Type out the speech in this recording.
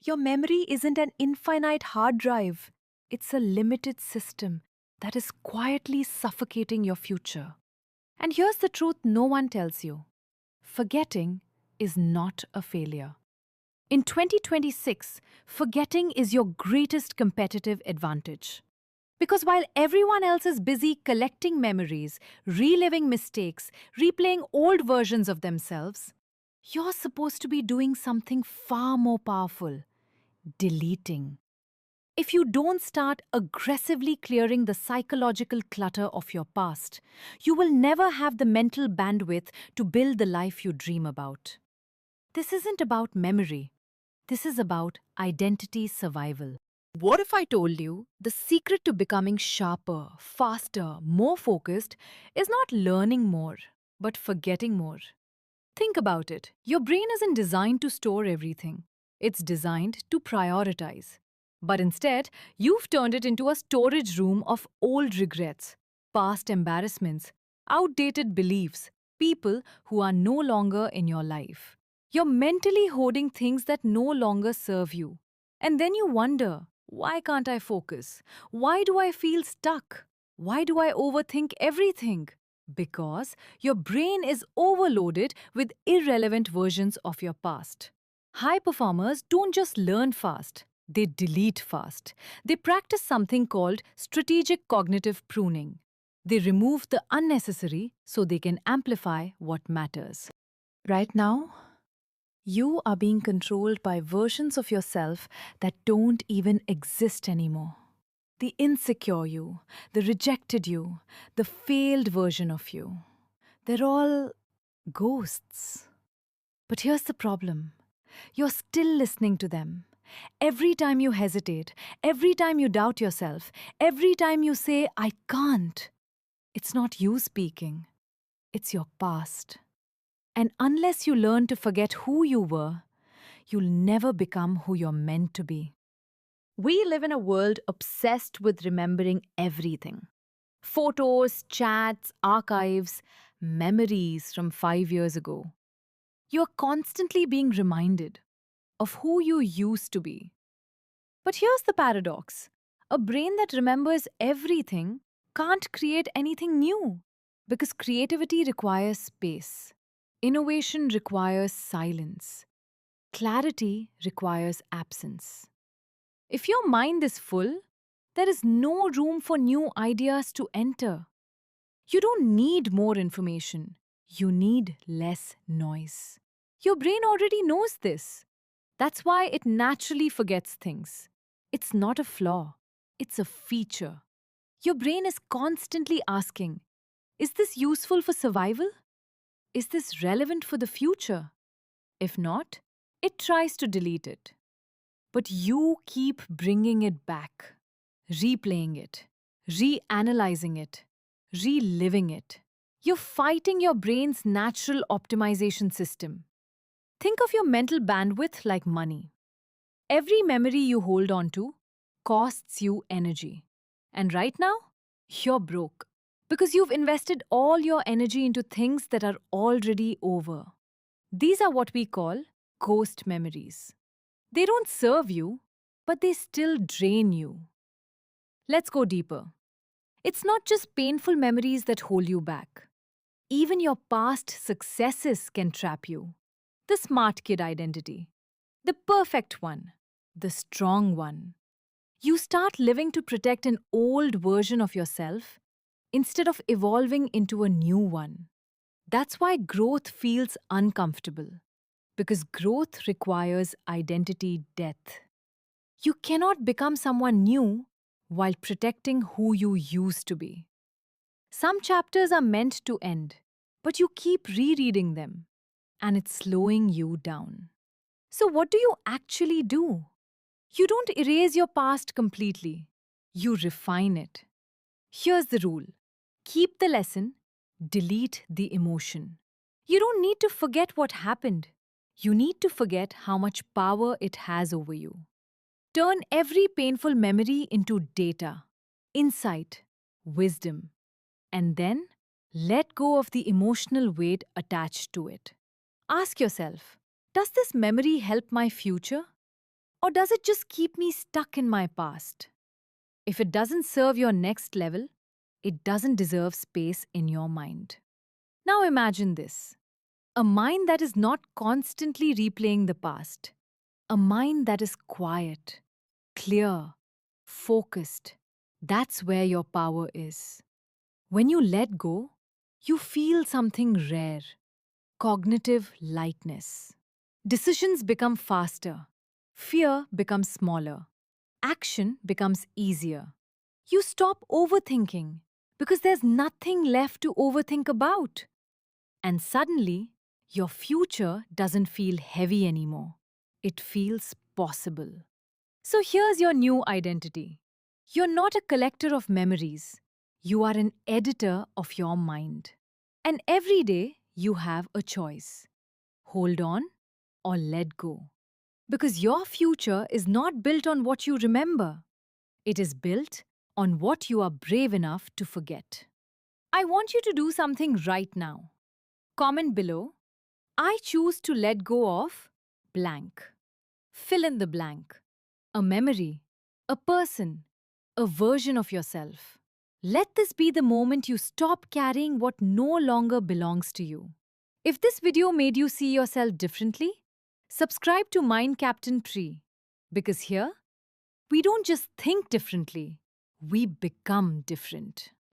Your memory isn't an infinite hard drive, it's a limited system that is quietly suffocating your future. And here's the truth no one tells you: forgetting is not a failure. In 2026, forgetting is your greatest competitive advantage. Because while everyone else is busy collecting memories, reliving mistakes, replaying old versions of themselves, you're supposed to be doing something far more powerful: deleting. If you don't start aggressively clearing the psychological clutter of your past, you will never have the mental bandwidth to build the life you dream about. This isn't about memory. This is about identity survival. What if I told you the secret to becoming sharper, faster, more focused is not learning more, but forgetting more? Think about it. Your brain isn't designed to store everything. It's designed to prioritize. But instead, you've turned it into a storage room of old regrets, past embarrassments, outdated beliefs, people who are no longer in your life. You're mentally hoarding things that no longer serve you. And then you wonder, why can't I focus? Why do I feel stuck? Why do I overthink everything? Because your brain is overloaded with irrelevant versions of your past. High performers don't just learn fast, they delete fast. They practice something called strategic cognitive pruning. They remove the unnecessary so they can amplify what matters. Right now, you are being controlled by versions of yourself that don't even exist anymore. The insecure you, the rejected you, the failed version of you. They're all ghosts. But here's the problem: you're still listening to them. Every time you hesitate, every time you doubt yourself, every time you say, I can't, it's not you speaking, it's your past. And unless you learn to forget who you were, you'll never become who you're meant to be. We live in a world obsessed with remembering everything: photos, chats, archives, memories from 5 years ago. You're constantly being reminded of who you used to be. But here's the paradox: a brain that remembers everything can't create anything new, because creativity requires space, innovation requires silence, clarity requires absence. If your mind is full, there is no room for new ideas to enter. You don't need more information, you need less noise. Your brain already knows this. That's why it naturally forgets things. It's not a flaw, it's a feature. Your brain is constantly asking, is this useful for survival? Is this relevant for the future? If not, it tries to delete it. But you keep bringing it back, replaying it, reanalyzing it, reliving it. You're fighting your brain's natural optimization system. Think of your mental bandwidth like money. Every memory you hold on to costs you energy. And right now, you're broke because you've invested all your energy into things that are already over. These are what we call ghost memories. They don't serve you, but they still drain you. Let's go deeper. It's not just painful memories that hold you back. Even your past successes can trap you. The smart kid identity, the perfect one, the strong one. You start living to protect an old version of yourself instead of evolving into a new one. That's why growth feels uncomfortable, because growth requires identity death. You cannot become someone new while protecting who you used to be. Some chapters are meant to end, but you keep rereading them, and it's slowing you down. So, what do you actually do? You don't erase your past completely, you refine it. Here's the rule: keep the lesson, delete the emotion. You don't need to forget what happened. You need to forget how much power it has over you. Turn every painful memory into data, insight, wisdom, and then let go of the emotional weight attached to it. Ask yourself, does this memory help my future? Or does it just keep me stuck in my past? If it doesn't serve your next level, it doesn't deserve space in your mind. Now imagine this: a mind that is not constantly replaying the past, a mind that is quiet, clear, focused. That's where your power is. When you let go, you feel something rare: cognitive lightness. Decisions become faster, fear becomes smaller, action becomes easier. You stop overthinking because there's nothing left to overthink about. And suddenly, your future doesn't feel heavy anymore. It feels possible. So here's your new identity. You're not a collector of memories. You are an editor of your mind. And every day, you have a choice: hold on or let go. Because your future is not built on what you remember, it is built on what you are brave enough to forget. I want you to do something right now. Comment below: I choose to let go of blank. Fill in the blank. A memory, a person, a version of yourself. Let this be the moment you stop carrying what no longer belongs to you. If this video made you see yourself differently, subscribe to Mind Captain PRII. Because here, we don't just think differently, we become different.